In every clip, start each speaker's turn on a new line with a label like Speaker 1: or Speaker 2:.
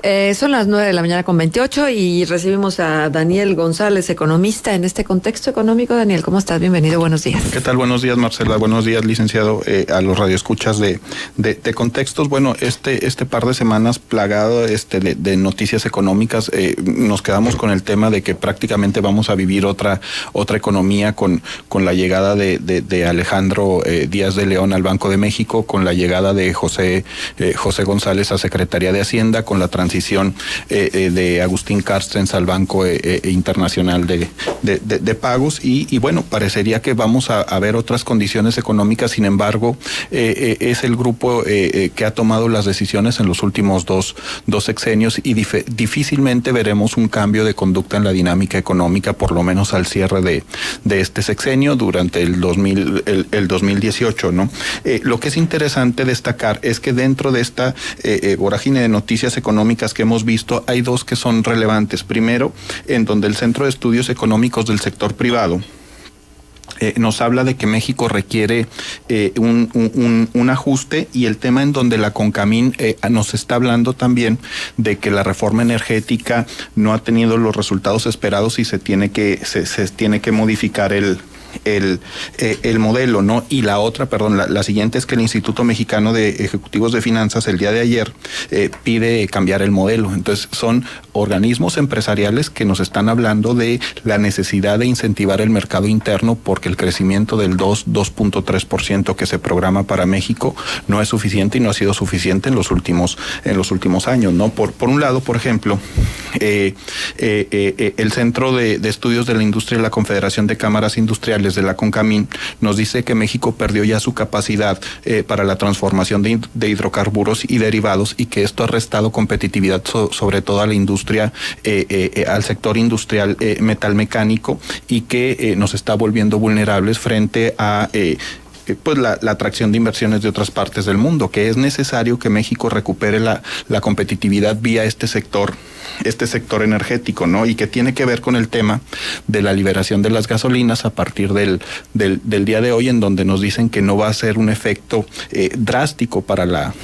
Speaker 1: Son las 9:28 y recibimos a Daniel González, economista. En este contexto económico, Daniel, ¿cómo estás? Bienvenido, buenos días.
Speaker 2: ¿Qué tal? Buenos días, Marcela. Buenos días, licenciado, a los radioescuchas de contextos. Bueno, este par de semanas plagado de noticias económicas, nos quedamos con el tema de que prácticamente vamos a vivir otra economía con la llegada de Alejandro Díaz de León al Banco de México, con la llegada de José González a Secretaría de Hacienda, con la transición de Agustín Carstens al Banco Internacional de Pagos y bueno, parecería que vamos a ver otras condiciones económicas. Sin embargo, es el grupo que ha tomado las decisiones en los últimos dos sexenios y difícilmente veremos un cambio de conducta en la dinámica económica, por lo menos al cierre de este sexenio durante el 2018, ¿no? Lo que es interesante destacar es que dentro de esta vorágine de noticias económicas que hemos visto, hay dos que son relevantes. Primero, en donde el Centro de Estudios Económicos del Sector Privado nos habla de que México requiere un ajuste, y el tema en donde la CONCAMIN nos está hablando también de que la reforma energética no ha tenido los resultados esperados y se tiene que modificar el modelo, ¿no? Y la siguiente es que el Instituto Mexicano de Ejecutivos de Finanzas el día de ayer pide cambiar el modelo. Entonces son organismos empresariales que nos están hablando de la necesidad de incentivar el mercado interno, porque el crecimiento del 2.3% que se programa para México no es suficiente y no ha sido suficiente en los últimos años, ¿no? Por un lado, por ejemplo, el Centro de Estudios de la Industria de la Confederación de Cámaras Industriales de la CONCAMIN nos dice que México perdió ya su capacidad para la transformación de hidrocarburos y derivados, y que esto ha restado competitividad sobre todo a la industria, al sector industrial metalmecánico, y que nos está volviendo vulnerables frente a pues la atracción de inversiones de otras partes del mundo, que es necesario que México recupere la competitividad vía este sector energético, ¿no? Y que tiene que ver con el tema de la liberación de las gasolinas a partir del día de hoy, en donde nos dicen que no va a ser un efecto drástico para la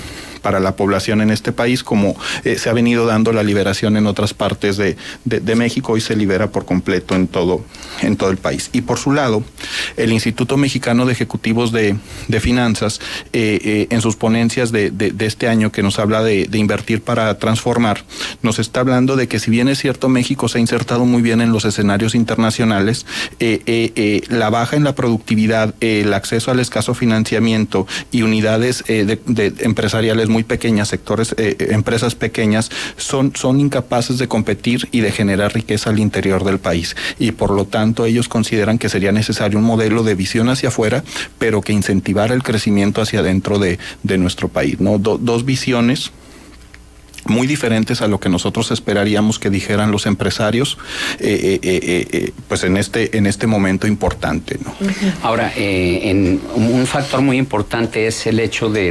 Speaker 2: población en este país, como se ha venido dando la liberación en otras partes de México. Hoy se libera por completo en todo el país. Y por su lado, el Instituto Mexicano de Ejecutivos de Finanzas, en sus ponencias de este año, que nos habla de invertir para transformar, nos está hablando de que, si bien es cierto, México se ha insertado muy bien en los escenarios internacionales, la baja en la productividad, el acceso al escaso financiamiento y unidades empresariales muy pequeñas, empresas pequeñas, son incapaces de competir y de generar riqueza al interior del país, y por lo tanto ellos consideran que sería necesario un modelo de visión hacia afuera, pero que incentivara el crecimiento hacia adentro de nuestro país, ¿no? Dos visiones muy diferentes a lo que nosotros esperaríamos que dijeran los empresarios, pues en este momento importante, ¿no?
Speaker 3: Ahora, un factor muy importante es el hecho de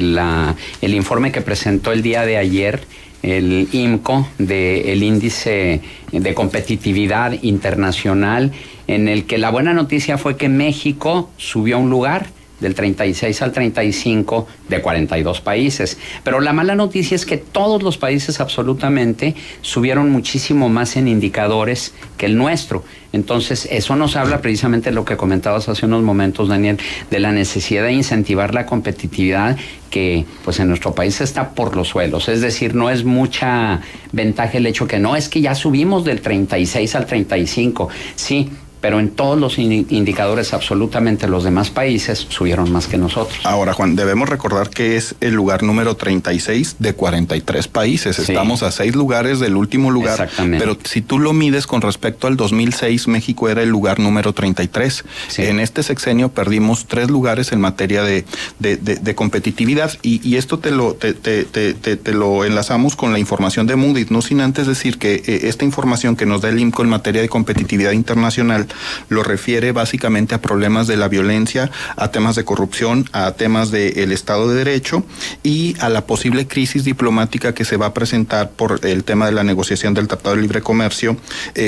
Speaker 3: el informe que presentó el día de ayer el IMCO del índice de competitividad internacional, en el que la buena noticia fue que México subió un lugar del 36 al 35 de 42 países. Pero la mala noticia es que todos los países absolutamente subieron muchísimo más en indicadores que el nuestro. Entonces, eso nos habla precisamente de lo que comentabas hace unos momentos, Daniel, de la necesidad de incentivar la competitividad, que pues en nuestro país está por los suelos. Es decir, no es mucha ventaja el hecho que no, es que ya subimos del 36 al 35. Sí, pero en todos los indicadores, absolutamente los demás países subieron más que nosotros. Ahora,
Speaker 2: Juan, debemos recordar que es el lugar número 36 de 43 países. Sí. Estamos a 6 lugares del último lugar. Exactamente. Pero si tú lo mides con respecto al 2006, México era el lugar número 33. Sí. En este sexenio perdimos 3 lugares en materia de competitividad, y esto te lo enlazamos con la información de Moody's, no sin antes decir que esta información que nos da el IMCO en materia de competitividad internacional lo refiere básicamente a problemas de la violencia, a temas de corrupción, a temas del Estado de Derecho y a la posible crisis diplomática que se va a presentar por el tema de la negociación del Tratado de Libre Comercio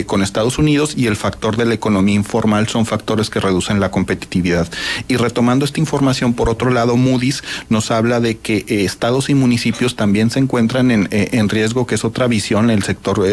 Speaker 2: con Estados Unidos, y el factor de la economía informal son factores que reducen la competitividad. Y retomando esta información, por otro lado, Moody's nos habla de que estados y municipios también se encuentran en riesgo, que es otra visión el sector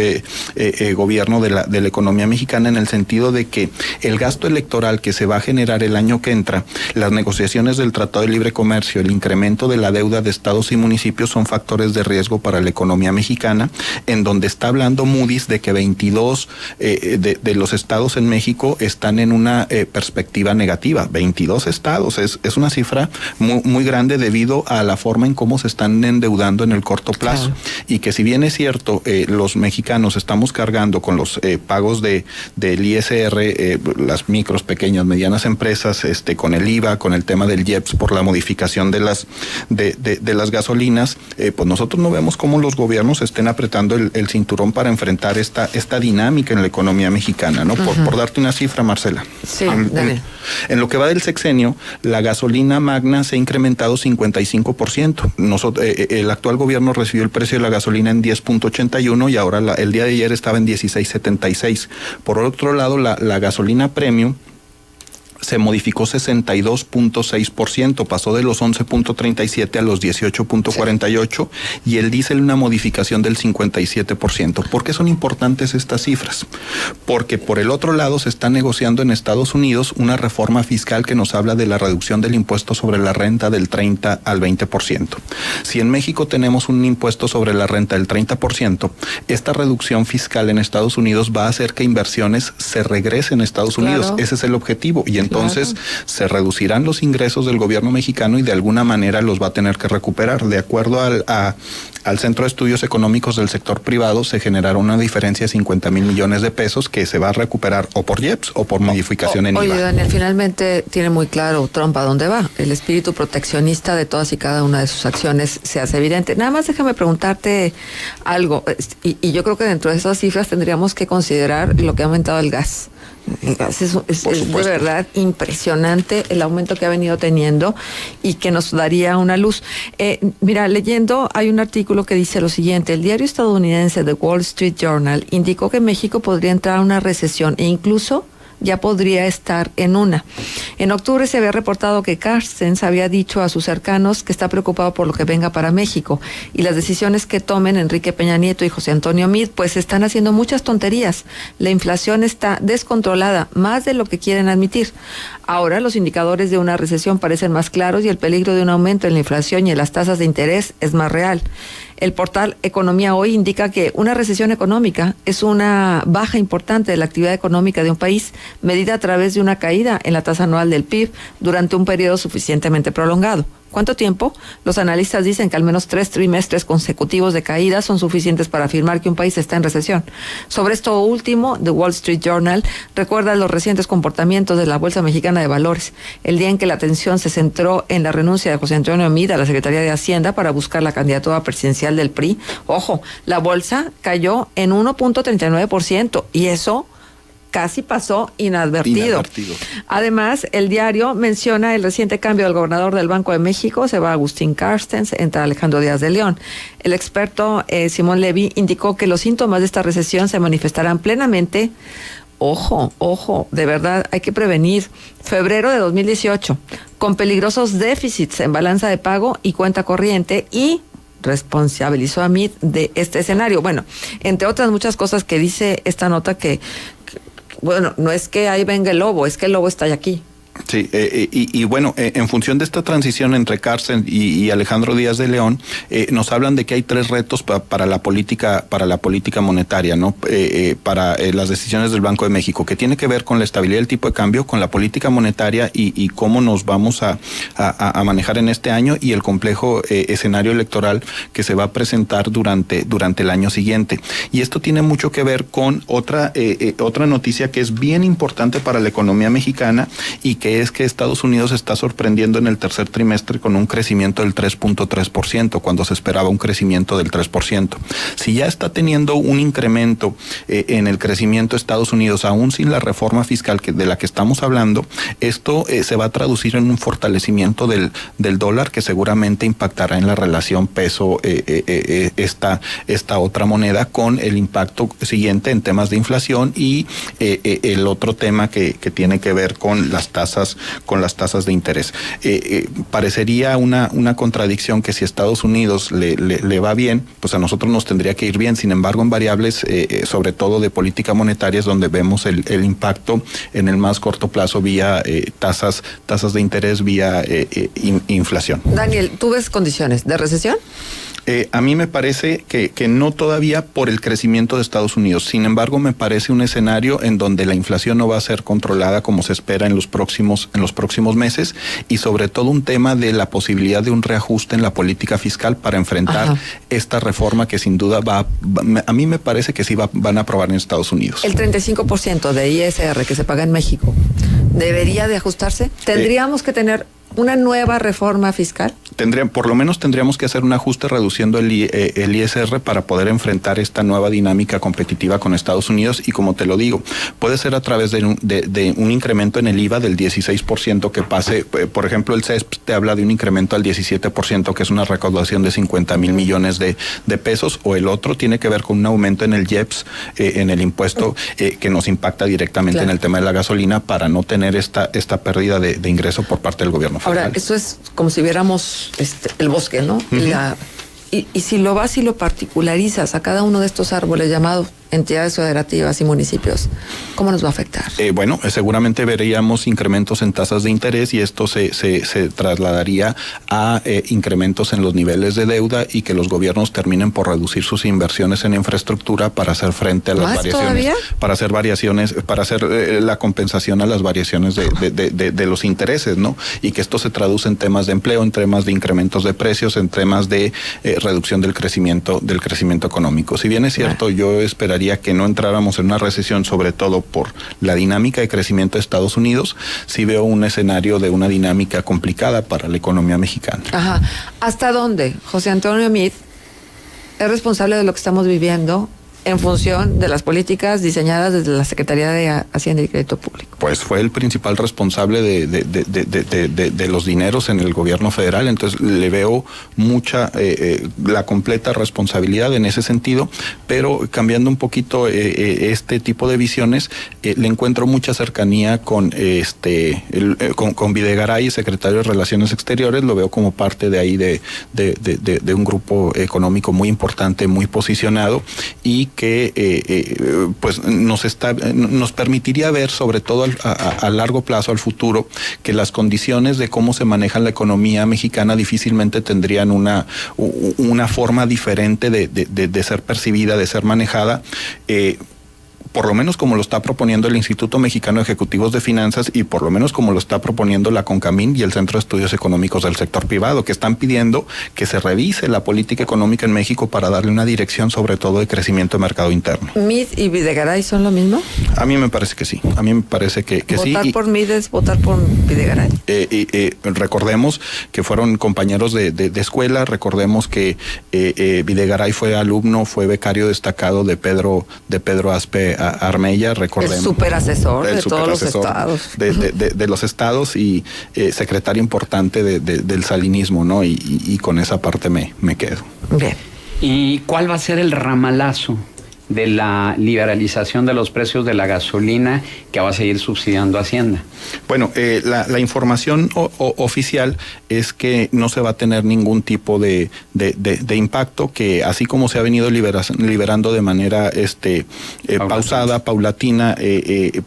Speaker 2: gobierno de la economía mexicana, en el sentido de que el gasto electoral que se va a generar el año que entra, las negociaciones del Tratado de Libre Comercio, el incremento de la deuda de estados y municipios son factores de riesgo para la economía mexicana, en donde está hablando Moody's de que 22 de los estados en México están en una perspectiva negativa. 22 estados, es una cifra muy grande debido a la forma en cómo se están endeudando en el corto plazo. Claro. Y que si bien es cierto, los mexicanos estamos cargando con los pagos del ISR, las micros, pequeñas, medianas empresas, con el IVA, con el tema del IEPS por la modificación de las gasolinas, pues nosotros no vemos cómo los gobiernos estén apretando el cinturón para enfrentar esta dinámica en la economía mexicana, ¿no? Por darte una cifra, Marcela.
Speaker 1: Sí,
Speaker 2: en lo que va del sexenio, la gasolina magna se ha incrementado 55%. El actual gobierno recibió el precio de la gasolina en 10.81 y ahora el día de ayer estaba en 16.76. Por otro lado, la gasolina premium se modificó 62.6%, pasó de los 11.37 a los 18.48, y el diésel una modificación del 57%. ¿Por qué son importantes estas cifras? Porque por el otro lado se está negociando en Estados Unidos una reforma fiscal que nos habla de la reducción del impuesto sobre la renta del 30 al 20%. Si en México tenemos un impuesto sobre la renta del 30%, esta reducción fiscal en Estados Unidos va a hacer que inversiones se regresen a Estados Unidos. Ese es el objetivo. Y entonces se reducirán los ingresos del gobierno mexicano y de alguna manera los va a tener que recuperar. De acuerdo al Centro de Estudios Económicos del Sector Privado, se generará una diferencia de 50 mil millones de pesos que se va a recuperar o por IEPS o por modificación en IVA.
Speaker 1: Oye, Daniel, finalmente tiene muy claro Trump a dónde va. El espíritu proteccionista de todas y cada una de sus acciones se hace evidente. Nada más déjame preguntarte algo, y yo creo que dentro de esas cifras tendríamos que considerar lo que ha aumentado el gas. El gas es de verdad impresionante el aumento que ha venido teniendo y que nos daría una luz. Mira, leyendo, hay un artículo que dice lo siguiente: el diario estadounidense The Wall Street Journal indicó que México podría entrar a una recesión e incluso ya podría estar en una. En octubre se había reportado que Carstens había dicho a sus cercanos que está preocupado por lo que venga para México y las decisiones que tomen Enrique Peña Nieto y José Antonio Meade, pues están haciendo muchas tonterías. La inflación está descontrolada, más de lo que quieren admitir. Ahora los indicadores de una recesión parecen más claros y el peligro de un aumento en la inflación y en las tasas de interés es más real. El portal Economía Hoy indica que una recesión económica es una baja importante de la actividad económica de un país, medida a través de una caída en la tasa anual del PIB durante un periodo suficientemente prolongado. ¿Cuánto tiempo? Los analistas dicen que al menos 3 trimestres consecutivos de caída son suficientes para afirmar que un país está en recesión. Sobre esto último, The Wall Street Journal recuerda los recientes comportamientos de la Bolsa Mexicana de Valores, el día en que la atención se centró en la renuncia de José Antonio Meade a la Secretaría de Hacienda para buscar la candidatura presidencial del PRI. Ojo, la bolsa cayó en 1.39% y eso casi pasó inadvertido. Además, el diario menciona el reciente cambio del gobernador del Banco de México, se va Agustín Carstens, entra Alejandro Díaz de León. El experto Simón Levy indicó que los síntomas de esta recesión se manifestarán plenamente. Ojo, de verdad hay que prevenir. Febrero de 2018, con peligrosos déficits en balanza de pago y cuenta corriente, y responsabilizó a Meade de este escenario. Bueno, entre otras muchas cosas que dice esta nota bueno, no es que ahí venga el lobo, es que el lobo está aquí.
Speaker 2: Sí, y bueno, en función de esta transición entre Carstens y Alejandro Díaz de León, nos hablan de que hay 3 retos para la política monetaria, ¿no? Para las decisiones del Banco de México, que tiene que ver con la estabilidad del tipo de cambio, con la política monetaria y cómo nos vamos a manejar en este año, y el complejo escenario electoral que se va a presentar durante el año siguiente. Y esto tiene mucho que ver con otra noticia que es bien importante para la economía mexicana y que es que Estados Unidos está sorprendiendo en el tercer trimestre con un crecimiento del 3.3%, cuando se esperaba un crecimiento del 3%. Si ya está teniendo un incremento en el crecimiento de Estados Unidos, aún sin la reforma fiscal de la que estamos hablando, esto se va a traducir en un fortalecimiento del dólar, que seguramente impactará en la relación peso esta otra moneda, con el impacto siguiente en temas de inflación y el otro tema que tiene que ver con las tasas de interés. Parecería una contradicción que si a Estados Unidos le va bien, pues a nosotros nos tendría que ir bien. Sin embargo, en variables, sobre todo de política monetaria, es donde vemos el impacto en el más corto plazo vía tasas de interés, vía inflación.
Speaker 1: Daniel, ¿tú ves condiciones de recesión?
Speaker 2: A mí me parece que no todavía por el crecimiento de Estados Unidos. Sin embargo, me parece un escenario en donde la inflación no va a ser controlada como se espera en los próximos meses, y sobre todo un tema de la posibilidad de un reajuste en la política fiscal para enfrentar esta reforma que sin duda a mí me parece que sí van a aprobar en Estados Unidos.
Speaker 1: El 35% de ISR que se paga en México, ¿debería de ajustarse? ¿Tendríamos que tener una nueva reforma fiscal?
Speaker 2: Por lo menos tendríamos que hacer un ajuste reduciendo el ISR para poder enfrentar esta nueva dinámica competitiva con Estados Unidos, y como te lo digo, puede ser a través de un incremento en el IVA del 16% que pase. Por ejemplo, el CESP te habla de un incremento al 17%, que es una recaudación de 50,000 millones de pesos, o el otro tiene que ver con un aumento en el IEPS, en el impuesto que nos impacta directamente en el tema de la gasolina, para no tener esta pérdida de ingreso por parte del gobierno federal.
Speaker 1: Ahora, eso es como si viéramos el bosque, ¿no? Y si lo vas y lo particularizas a cada uno de estos árboles llamados entidades federativas y municipios, ¿cómo nos va a afectar?
Speaker 2: Bueno, seguramente veríamos incrementos en tasas de interés, y esto se trasladaría a incrementos en los niveles de deuda, y que los gobiernos terminen por reducir sus inversiones en infraestructura para hacer frente a las variaciones. ¿Todavía? Para hacer la compensación a las variaciones de los intereses, ¿no? Y que esto se traduce en temas de empleo, en temas de incrementos de precios, en temas de reducción del crecimiento económico. Si bien es cierto, yo esperaría que no entráramos en una recesión, sobre todo por la dinámica de crecimiento de Estados Unidos, sí veo un escenario de una dinámica complicada para la economía mexicana.
Speaker 1: Ajá. ¿Hasta dónde José Antonio Meade es responsable de lo que estamos viviendo en función de las políticas diseñadas desde la Secretaría de Hacienda y Crédito Público?
Speaker 2: Pues fue el principal responsable de los dineros en el gobierno federal, entonces le veo la completa responsabilidad en ese sentido, pero cambiando un poquito este tipo de visiones, le encuentro mucha cercanía con Videgaray, secretario de Relaciones Exteriores. Lo veo como parte de ahí de un grupo económico muy importante, muy posicionado, y que pues nos permitiría ver, sobre todo a largo plazo, al futuro, que las condiciones de cómo se maneja la economía mexicana difícilmente tendrían una forma diferente de ser percibida, de ser manejada, por lo menos como lo está proponiendo el Instituto Mexicano de Ejecutivos de Finanzas, y por lo menos como lo está proponiendo la CONCAMIN y el Centro de Estudios Económicos del Sector Privado, que están pidiendo que se revise la política económica en México para darle una dirección, sobre todo de crecimiento de mercado interno.
Speaker 1: ¿Meade y Videgaray son lo mismo?
Speaker 2: A mí me parece que sí. A mí me parece que sí.
Speaker 1: ¿Votar por Meade es votar por Videgaray?
Speaker 2: Recordemos que fueron compañeros de escuela. Recordemos que Videgaray fue alumno, fue becario destacado de Pedro Aspe Armella, recordemos.
Speaker 1: El superasesor de todos los estados.
Speaker 2: De los estados, y secretario importante del salinismo, ¿no? Y con esa parte me quedo.
Speaker 1: Bien.
Speaker 3: ¿Y cuál va a ser el ramalazo de la liberalización de los precios de la gasolina que va a seguir subsidiando Hacienda?
Speaker 2: Bueno, la información oficial es que no se va a tener ningún tipo de impacto, que así como se ha venido liberando de manera pausada, paulatina,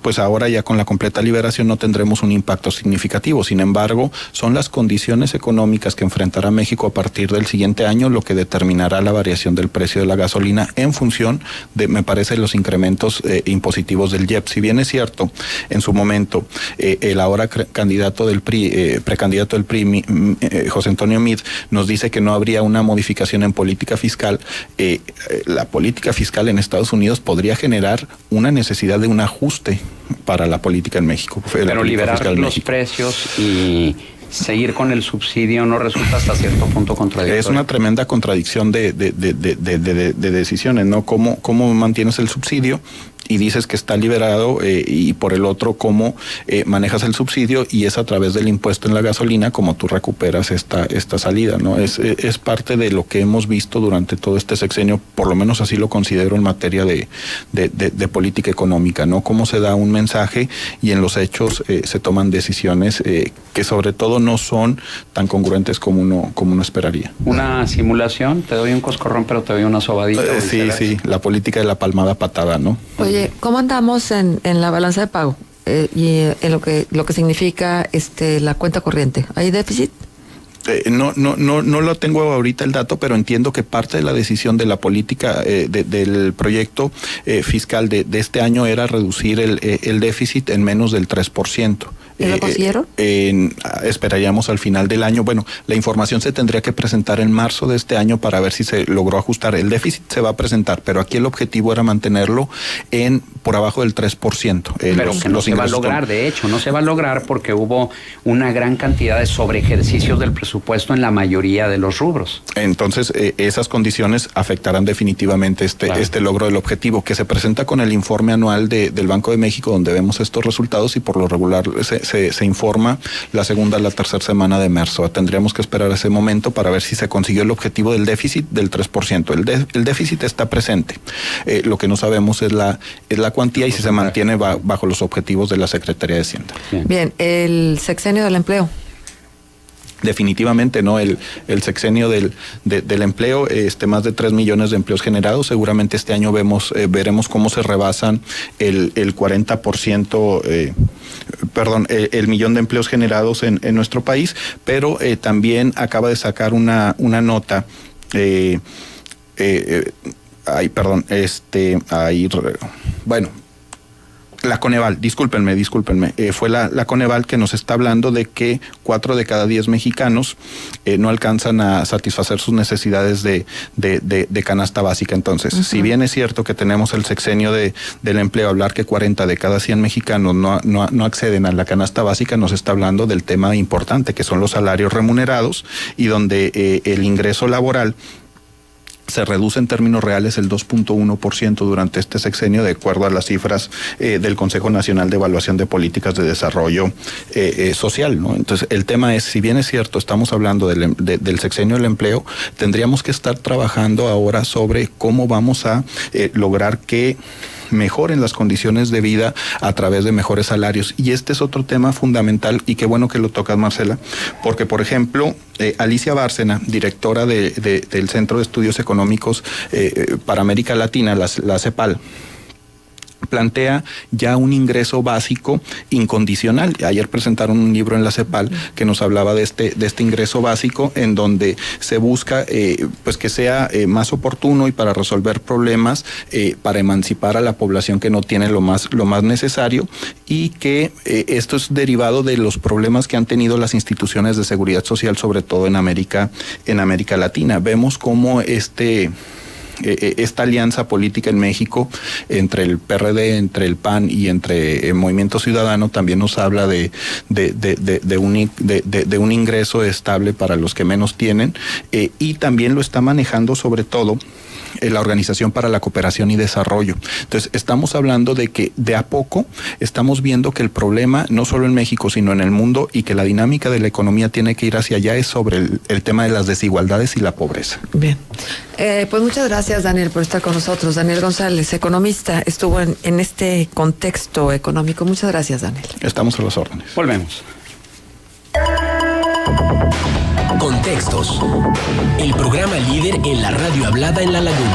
Speaker 2: pues ahora ya con la completa liberación no tendremos un impacto significativo. Sin embargo, son las condiciones económicas que enfrentará México a partir del siguiente año lo que determinará la variación del precio de la gasolina en función me parece, los incrementos impositivos del IEPS. Si bien es cierto, en su momento, el ahora candidato del PRI, precandidato del PRI, José Antonio Meade, nos dice que no habría una modificación en política fiscal, la política fiscal en Estados Unidos podría generar una necesidad de un ajuste para la política en México.
Speaker 3: Pero liberar los precios y seguir con el subsidio no resulta hasta cierto punto contradictorio.
Speaker 2: Es una tremenda contradicción de decisiones, ¿no? ¿Cómo mantienes el subsidio y dices que está liberado, y por el otro cómo manejas el subsidio, y es a través del impuesto en la gasolina como tú recuperas esta salida, ¿no? Es parte de lo que hemos visto durante todo este sexenio, por lo menos así lo considero en materia de política económica, ¿no? Cómo se da un mensaje y en los hechos se toman decisiones que sobre todo no son tan congruentes como uno esperaría.
Speaker 3: Una simulación, te doy un coscorrón pero te doy una sobadita.
Speaker 2: Sí, la política de la palmada patada, ¿no?
Speaker 1: Oye, ¿cómo andamos en la balanza de pago y en lo que significa la cuenta corriente? ¿Hay déficit?
Speaker 2: No lo tengo ahorita el dato, pero entiendo que parte de la decisión de la política del proyecto fiscal de este año era reducir el déficit en menos del 3%.
Speaker 1: ¿Y lo consiguieron?
Speaker 2: Esperaríamos al final del año. Bueno, la información se tendría que presentar en marzo de este año para ver si se logró ajustar. El déficit se va a presentar, pero aquí el objetivo era mantenerlo por abajo del 3%.
Speaker 3: Pero que no se va a lograr, de hecho, no se va a lograr porque hubo una gran cantidad de sobreejercicios del presupuesto en la mayoría de los rubros.
Speaker 2: Entonces, esas condiciones afectarán definitivamente este logro del objetivo, que se presenta con el informe anual del Banco de México, donde vemos estos resultados, y por lo regular se informa la segunda, la tercera semana de marzo. Tendríamos que esperar ese momento para ver si se consiguió el objetivo del déficit del 3%. El déficit está presente. Lo que no sabemos es la cuantía y si se mantiene bajo los objetivos de la Secretaría de Hacienda.
Speaker 1: Bien, el sexenio del empleo.
Speaker 2: Definitivamente, ¿no? El sexenio del empleo, más de 3 millones de empleos generados. Seguramente este año veremos cómo se rebasan el 40%, el millón de empleos generados en nuestro país, pero también acaba de sacar una nota, la Coneval, discúlpenme, fue la Coneval que nos está hablando de que 4 de cada 10 mexicanos no alcanzan a satisfacer sus necesidades de canasta básica. Entonces, si bien es cierto que tenemos el sexenio del empleo, hablar que 40 de cada 100 mexicanos no acceden a la canasta básica, nos está hablando del tema importante que son los salarios remunerados, y donde el ingreso laboral se reduce en términos reales el 2.1% durante este sexenio, de acuerdo a las cifras del Consejo Nacional de Evaluación de Políticas de Desarrollo Social, ¿no? Entonces, el tema es, si bien es cierto, estamos hablando del sexenio del empleo, tendríamos que estar trabajando ahora sobre cómo vamos a lograr que mejoren las condiciones de vida a través de mejores salarios. Y este es otro tema fundamental, y qué bueno que lo tocas, Marcela, porque, por ejemplo, Alicia Bárcena, directora del Centro de Estudios Económicos para América Latina, la CEPAL, plantea ya un ingreso básico incondicional. Ayer presentaron un libro en la CEPAL que nos hablaba de este ingreso básico, en donde se busca pues que sea más oportuno y para resolver problemas, para emancipar a la población que no tiene lo más necesario, y que esto es derivado de los problemas que han tenido las instituciones de seguridad social, sobre todo en América Latina. Vemos cómo esta alianza política en México entre el PRD, entre el PAN y entre Movimiento Ciudadano también nos habla de un ingreso estable para los que menos tienen, y también lo está manejando sobre todo la Organización para la Cooperación y Desarrollo. Entonces, estamos hablando de que de a poco estamos viendo que el problema, no solo en México, sino en el mundo, y que la dinámica de la economía tiene que ir hacia allá, es sobre el tema de las desigualdades y la pobreza.
Speaker 1: Bien. Pues muchas gracias, Daniel, por estar con nosotros. Daniel González, economista, estuvo en este contexto económico. Muchas gracias, Daniel.
Speaker 2: Estamos a las órdenes.
Speaker 3: Volvemos.
Speaker 4: Contextos. El programa líder en la radio hablada en La Laguna.